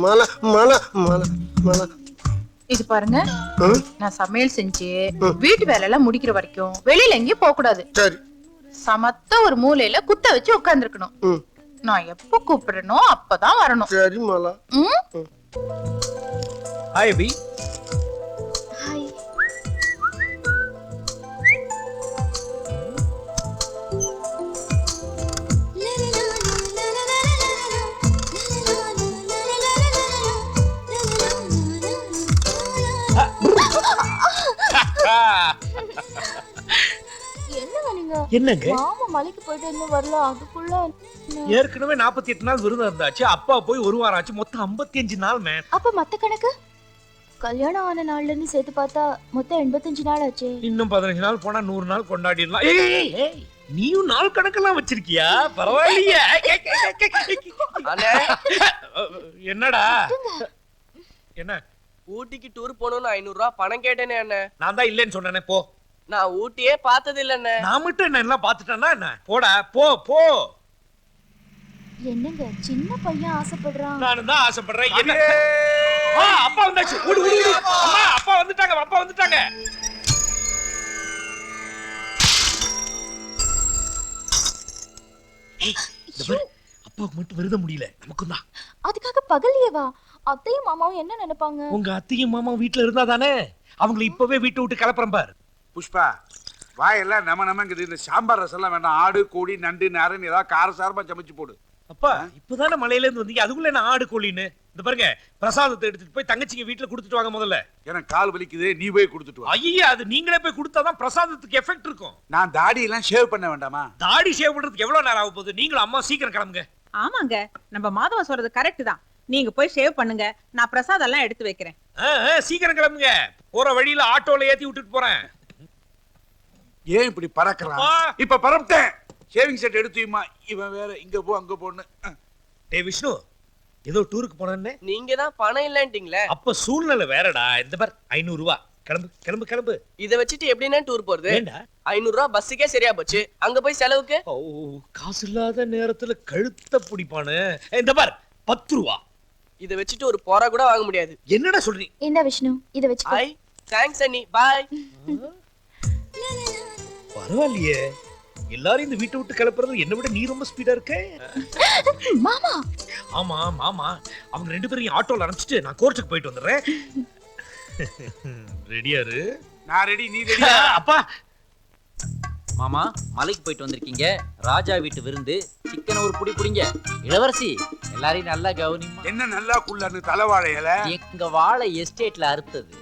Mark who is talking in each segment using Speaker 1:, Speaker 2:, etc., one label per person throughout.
Speaker 1: மலை மலை மலை மலை.
Speaker 2: இது பாருங்க, நான் சமையல் செஞ்சு வீட்டு வேலை எல்லாம் முடிக்கிற வரைக்கும் வெளியில எங்கேயும் போக கூடாது.
Speaker 1: சரி.
Speaker 2: சமத்த ஒரு மூலையில குத்த வச்சு உட்கார்ந்துருக்கணும். நான் எப்ப கூப்பிடுறனோ அப்பதான் வரணும்.
Speaker 1: சரி மலா.
Speaker 3: ஹாய் அபி.
Speaker 4: ஹாய்.
Speaker 3: என்னங்க
Speaker 4: மாமா மலைக்கு போயிட்டு இன்னும் வரல, அதுக்குள்ள
Speaker 3: ஏற்கனவே 48 நாள் விருதம் இருந்தாச்சு. அப்பா போய் ஒரு வாரம் ஆச்சு. மொத்தம் 55 நாள் மேன்.
Speaker 4: அப்ப மத்த கணக்கு கல்யாணம் ஆன நாள்ல இருந்து சேர்த்து பார்த்தா மொத்தம் 85 நாள் ஆச்சு.
Speaker 3: இன்னும் 15 நாள் போனா 100 நாள் கொண்டாடிடலாம். நீயும் நாள் கணக்கெல்லாம் வச்சிருக்கியா? பரவாயில்லையே. என்னடா என்ன?
Speaker 5: ஊட்டிக்கு டூர் போகணும்னு 500 ரூபாய் பணம் கேட்டேனே அண்ணே.
Speaker 3: நான் தான் இல்லைன்னு சொன்னேனே. போ.
Speaker 5: நான் ஊட்டியே பார்த்தது இல்லண்ணே.
Speaker 3: நான் மட்டும் என்ன எல்லாம் பார்த்துட்டேன்னா என்ன? போடா போ போ.
Speaker 4: என்னங்க சின்ன பையன் ஆசைப்படுறான்.
Speaker 3: நானும் தான் ஆசைப்படுறேன். என்ன? அப்பா வந்தாச்சு. ஓடு ஓடு ஓடு. அம்மா அப்பா வந்துட்டாங்க. அப்பா வந்துட்டாங்க. அப்பாவுக்கு மட்டும் விருத முடியல, நமக்கும் தான்.
Speaker 4: அதுக்காக பகல்லையேவா? அத்தையும் மாமாவும் என்ன நினைப்பாங்க?
Speaker 3: உங்க அத்தையும் மாமாவும் வீட்டுல இருந்தா தானே. அவங்களை இப்பவே வீட்டை விட்டு கிளப்புறேன் பாரு.
Speaker 6: புஷ்பா, வாயெல்லாம் நமங்குது. இந்த சாம்பார் ரசம் எல்லாம் வேண்டாம். ஆடு கோழி நண்டு நரன் ஏதாவது காரசாரமா சமைச்சு போடு.
Speaker 3: அப்பா இப்பதானே மலையில இருந்து வந்தீங்க, அதுக்குள்ள என்ன ஆடு கோழின்னு? இந்த பாருங்க, பிரசாதத்தை எடுத்துட்டு போய் தங்கச்சிங்க வீட்டுல கொடுத்துட்டு வாங்க முதல்ல.
Speaker 6: எனக்கு கால் வலிக்குது, நீ போய் கொடுத்துட்டு வா.
Speaker 3: ஐயா, அது நீங்களே போய் கொடுத்தாதான் பிரசாதத்துக்கு எஃபெக்ட் இருக்கும்.
Speaker 6: நான் தாடி எல்லாம் ஷேவ் பண்ண வேண்டாமா?
Speaker 3: தாடி ஷேவ் பண்றதுக்கு எவ்வளவு நேரம் ஆக போகுது? நீங்களும் அம்மா சீக்கிரம் கிளம்புங்க.
Speaker 7: ஆமாங்க, நம்ம மாதவ சொல்றது கரெக்ட் தான். நீங்க போய் ஷேவ் பண்ணுங்க, நான் பிரசாதம் எல்லாம் எடுத்து வைக்கிறேன்.
Speaker 3: சீக்கிரம் கிளம்புங்க. போற வழியில ஆட்டோல ஏத்தி விட்டுட்டு போறேன்.
Speaker 6: ஏன் இப்படி பறக்கலாம்? இப்ப பறப்பட்டேன். Shaving set எடுத்துமா. இவன் வேற இங்க போ அங்க போன்னு.
Speaker 3: டேய் விஷ்ணு, ஏதோ டூருக்கு போனேன்னு
Speaker 5: நீங்க தான் பணம் இல்லன்ட்டீங்களே.
Speaker 3: அப்ப சூழ்நிலை வேறடா. இந்த பார் 500 ரூபாய். கிளம்பு கிளம்பு கிளம்பு.
Speaker 5: இத வச்சிட்டு எப்படின்னா டூர் போறது? 500 ரூபாய் பஸ்ஸுக்கே சரியா போச்சு. அங்க போய் செலவுக்கு
Speaker 3: காசு இல்லாத நேரத்துல கழுத்த பிடிப்பானு. இந்த பார் 10 ரூபாய்.
Speaker 5: இத வச்சிட்டு ஒரு போரா கூட வாங்க முடியாது.
Speaker 3: என்னடா சொல்றீங்க?
Speaker 4: இந்த விஷ்ணு இத வச்சுக்கோ.
Speaker 5: ஹாய், தேங்க்ஸ் அண்ணி, பை.
Speaker 3: பரவாயில்லையே, எல்லாரும் இந்த வீட்டை விட்டு கிளப்புறது என்ன விட நீ ரொம்ப ஸ்பீடா இருக்க.
Speaker 4: மாமா.
Speaker 3: ஆமா மாமா, அவங்க 2 பேரையும் ஆட்டோல அனுப்பிச்சிட்டு நான் கோர்ட்டுக்கு போயிட்டு வந்துடுறேன். ரெடியா இரு.
Speaker 6: நான் ரெடி, நீ ரெடியா?
Speaker 3: அப்பா.
Speaker 8: மாமா, மலைக்கு போயிட்டு வந்திருக்கீங்க. ராஜா வீட்டு விருந்து. சிக்கன் ஒரு புடி புடிங்க. இளவரசி எல்லாரையும் நல்லா கவனிமா.
Speaker 6: என்ன நல்லா குள்ளன்னு தலைவாழை இலை.
Speaker 8: எங்க வாழை எஸ்டேட்ல அறுத்தது.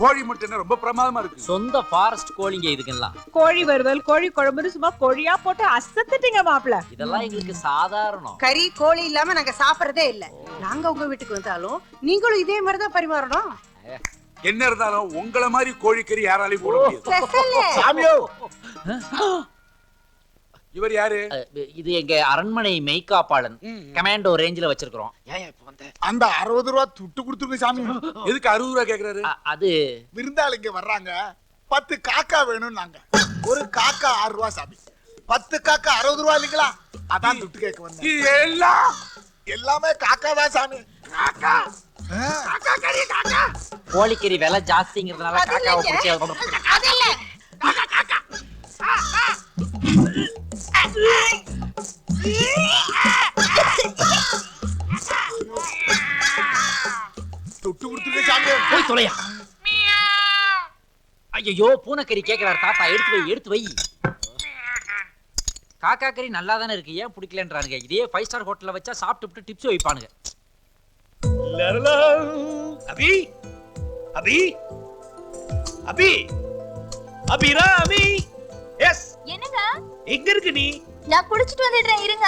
Speaker 6: கோழி மட்டும் ரொம்ப பிரமாதமா இருக்கு.
Speaker 8: சொந்த ஃபாரஸ்ட் கோழிங்க இதுக்கெல்லாம்.
Speaker 7: கோழி வறுவல், கோழி குழம்புன்னு சும்மா கோழியா போட்டு அசத்துட்டீங்க மாப்பிள.
Speaker 8: இதெல்லாம் எங்களுக்கு சாதாரணம்.
Speaker 9: கறி கோழி இல்லாம நாங்க சாப்பிடறதே இல்ல. நாங்க உங்க வீட்டுக்கு வந்தாலும் நீங்களும் இதே மாதிரி தான் பரிமாறணும்.
Speaker 6: என்ன இருந்தாலும் உங்கள மாதிரி கோழிக்கறி யாராலையும் போட முடியாது.
Speaker 1: சாமியோ,
Speaker 6: இவர் யாரு?
Speaker 8: இது எங்க அரண்மனை மெய்காப்பாளன். கமாண்டோ ரேஞ்சில வச்சிருக்கிறோம்.
Speaker 1: அந்த 60 ரூபா துட்டு கொடுத்துருங்க சாமி.
Speaker 6: எதுக்கு 60 ரூபா கேக்குறாரு?
Speaker 8: அது
Speaker 1: விருந்தாளி இங்க வர்றாங்க. 10 காக்கா வேணும். நாங்க ஒரு காக்கா 6 ரூபா சாமி. 10 காக்கா 60 ரூபா இல்லைங்களா? அதான் துட்டு கேட்க வந்தேன். எல்லாமே காக்கா தான் சாமி. காக்கா காக்கா கறி காக்கா.
Speaker 8: கோழிக்கறி விலை ஜாஸ்திங்கிறதுனால காக்காவை பிடிச்சி
Speaker 9: அது இல்ல. காக்கா காக்கா.
Speaker 1: துட்டு கொடுத்துருங்க சாமி.
Speaker 8: போய் தொலையா. ஐயோ, பூனைக்கறி கேக்குறாரு தாத்தா. எடுத்து வை. காக்கா கறி நல்லா தானே இருக்கு, ஏன் பிடிக்கலன்றானுங்க. இதே 5 ஸ்டார் ஹோட்டல்ல வச்சா சாப்பிட்டு டிப்ஸ் வைப்பானுங்க.
Speaker 3: அபி அபி அபி அபிராமி. எஸ்.
Speaker 4: என்னங்க?
Speaker 3: எங்க இருக்கு நீ?
Speaker 4: நான் குடிச்சிட்டு வந்துடுறேன், இருங்க.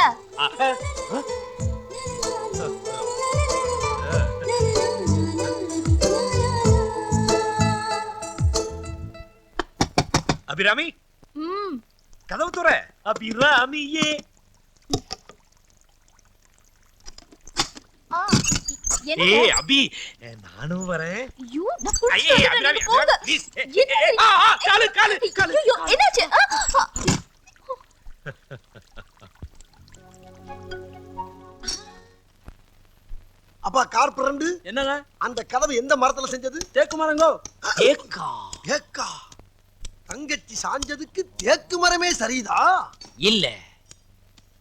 Speaker 4: அபிராமி, கதவு துற. அபிராமியே. ஏய் அபி, நானும் வரேன். ஐயோ, நான் குடிச்சிட்டு வந்துடுறேன், போங்க.
Speaker 3: ப்ளீஸ். காலு.
Speaker 4: ஐயோ, என்னாச்சு?
Speaker 10: அப்பா கார்பரண்டு
Speaker 5: என்னங்க
Speaker 10: அந்த கதவு எந்த மரத்துல செஞ்சது?
Speaker 5: தேக்கு மரங்கோ.
Speaker 8: தேக்கா
Speaker 10: தேக்கா. தங்கச்சி சாஞ்சதுக்கு தேக்கு மரமே சரிதா?
Speaker 8: இல்ல,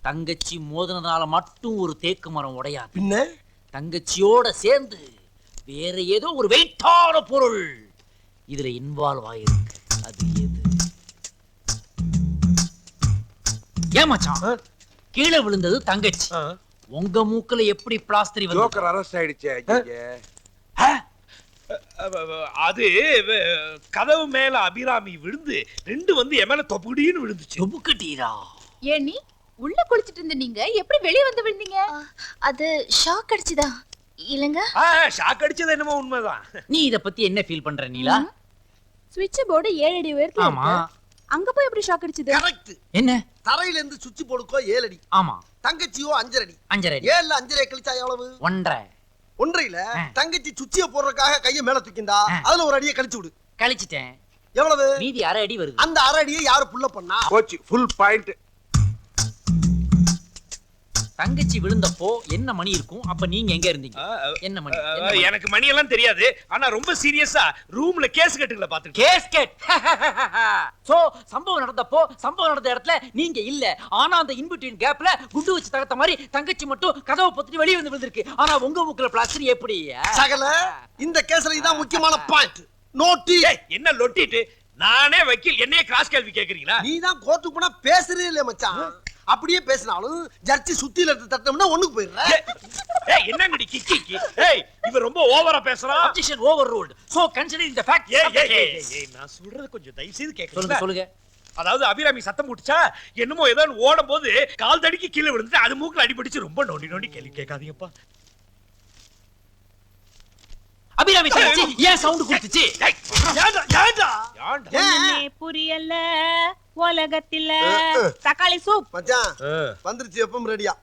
Speaker 8: தங்கச்சி மோதினதால மட்டும் ஒரு தேக்கு மரம் உடையாது.
Speaker 10: பின்ன
Speaker 8: தங்கச்சியோட சேர்ந்து வேற ஏதோ ஒரு வெயிட்டான பொருள் இதுல இன்வால்வ் ஆயிருக்கு. அது எது? ஏமாச்சான், கீழே விழுந்தது தங்கச்சி. உங்க மூக்குல எப்படி பிளாஸ்டரி வந்து?
Speaker 6: ஜோக்கர் அரெஸ்ட் ஆயிடுச்சே.
Speaker 3: அது கதவு மேல அபிராமி விழுந்து ரெண்டு வந்து என் மேல தொப்புடின்னு விழுந்துச்சு.
Speaker 8: தொப்புக்கட்டீரா?
Speaker 2: ஏன் நீ உள்ள குளிச்சிட்டு இருந்த நீங்க எப்படி வெளிய வந்து விழுந்தீங்க?
Speaker 11: அது ஷாக் அடிச்சுதா இல்லங்க?
Speaker 3: ஷாக் அடிச்சது என்னமோ உண்மைதான்.
Speaker 8: நீ இத பத்தி என்ன ஃபீல் பண்ற நீலா?
Speaker 11: ஸ்விட்ச் போர்டு 7 அடி உயரத்துல
Speaker 8: ஆமா.
Speaker 11: இருக்கு. அங்க போய் எப்படி ஷாக் அடிச்சது?
Speaker 10: கரெக்ட்.
Speaker 8: என்ன?
Speaker 10: தரையில இருந்து சுவிட்ச் போர்டுக்கோ 7 அடி.
Speaker 8: ஆமா.
Speaker 10: தங்கச்சியோ 5 அடி.
Speaker 8: 5 அடி.
Speaker 10: 7ல 5 கழிச்சா எவ்வளவு?
Speaker 8: 1.5.
Speaker 10: ஒன்றையில தங்கச்சி சுச்சிய போடுறதுக்காக கைய மேல தூக்கிண்டா அதுல ஒரு அடியை கழிச்சு விடு.
Speaker 8: கழிச்சிட்டேன்.
Speaker 10: எவ்வளவு?
Speaker 8: மீதி 1/2 அடி வருது.
Speaker 10: அந்த 1/2 அடியை யாரு புள்ள பண்ணா?
Speaker 6: போச்சு, ஃபுல் பாயிண்ட்.
Speaker 8: தங்கச்சி விழுந்தப்போ என்ன மணி இருக்கும்? அப்ப நீங்க எங்க இருந்தீங்க? என்ன மணி?
Speaker 3: எனக்கு மணி எல்லாம் தெரியாது. ஆனா ரொம்ப சீரியஸா ரூம்ல கேஸ் கட்டுகளை பாத்துட்டு.
Speaker 8: கேஸ்கெட். சோ சம்பவம் நடந்த இடத்துல நீங்க இல்ல. ஆனா அந்த இன்பிட்வீன் கேப்ல குண்டு வச்சு தகத்த மாதிரி தங்கச்சி மட்டும் கதவை பொத்திட்டு வெளிய வந்து விழுந்திருக்கு. ஆனா உங்க மூக்குல பிளாஸ்டர் எப்படி?
Speaker 10: சகல இந்த கேஸ்ல இதான் முக்கியமான பாயிண்ட். நோட்டி.
Speaker 3: என்ன லொட்டிட்டு நானே வக்கீல் என்னைய கிராஸ் கேள்வி கேக்குறீங்களா?
Speaker 10: நீ தான் கோர்ட்டுக்கு போனா பேசுறே இல்ல மச்சான். அப்படியே பேசினாலும் ஜட்ஜி சுத்தில எடுத்து தட்டணும்னா ஒண்ணுக்கு போயிடுற.
Speaker 3: ஏய் என்னங்கடி கிக்கி? ஏய் இவன் ரொம்ப ஓவரா பேசுறான்.
Speaker 8: Objection overruled. So considering the fact.
Speaker 3: ஏய் நான் சொல்றது கொஞ்சம் தயவு செய்து கேக்குறீங்களா?
Speaker 8: சொல்லுங்க.
Speaker 3: அதாவது அபிராமி சத்தம் போட்டுச்சா என்னமோ ஏதோ ஓடும் போது கால் தடிக்கு கீழே விழுந்து அது மூக்குல அடிபடிச்சு ரொம்ப நோண்டி கேள்வி கேட்காதீங்கப்பா.
Speaker 8: அபிராமி தங்கச்சி ஏன் சவுண்ட் கொடுத்துச்சு?
Speaker 3: ஏண்டா
Speaker 7: ஒண்ணுமே புரியல உலகத்துல. தக்காளி சூப்
Speaker 10: மச்சான் வந்துருச்சு. எப்பவும் ரெடியா?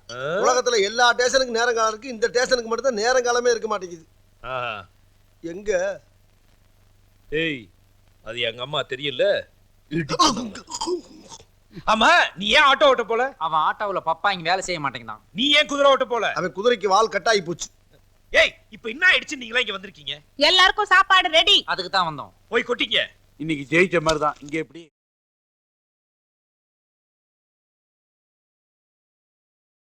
Speaker 10: உலகத்துல எல்லா ஸ்டேஷனுக்கு நேரம் காலம் இருக்கு. இந்த ஸ்டேஷனுக்கு மட்டும் தான் நேரம் காலமே இருக்க மாட்டேங்குது. எங்க?
Speaker 3: ஏய் அது எங்க அம்மா தெரியல. ஆமா நீ ஏன் ஆட்டோ ஓட்ட போல?
Speaker 8: அவன் ஆட்டோவுல பப்பா இங்க வேலை செய்ய மாட்டேங்கிறான்.
Speaker 3: நீ ஏன் குதிரை ஓட்ட போல?
Speaker 10: அவன் குதிரைக்கு வால் கட்டாயி போச்சு.
Speaker 3: ஏய் இப்போ என்ன ஆயிடுச்சு நீங்களா இங்க வந்திருக்கீங்க?
Speaker 7: எல்லாருக்கும் சாப்பாடு ரெடி.
Speaker 8: அதுக்கு தான் வந்தோம்.
Speaker 3: போய் கொட்டிங்க.
Speaker 6: இன்னைக்கு ஜெயிச்ச மாதிரி தான். இங்க எப்படி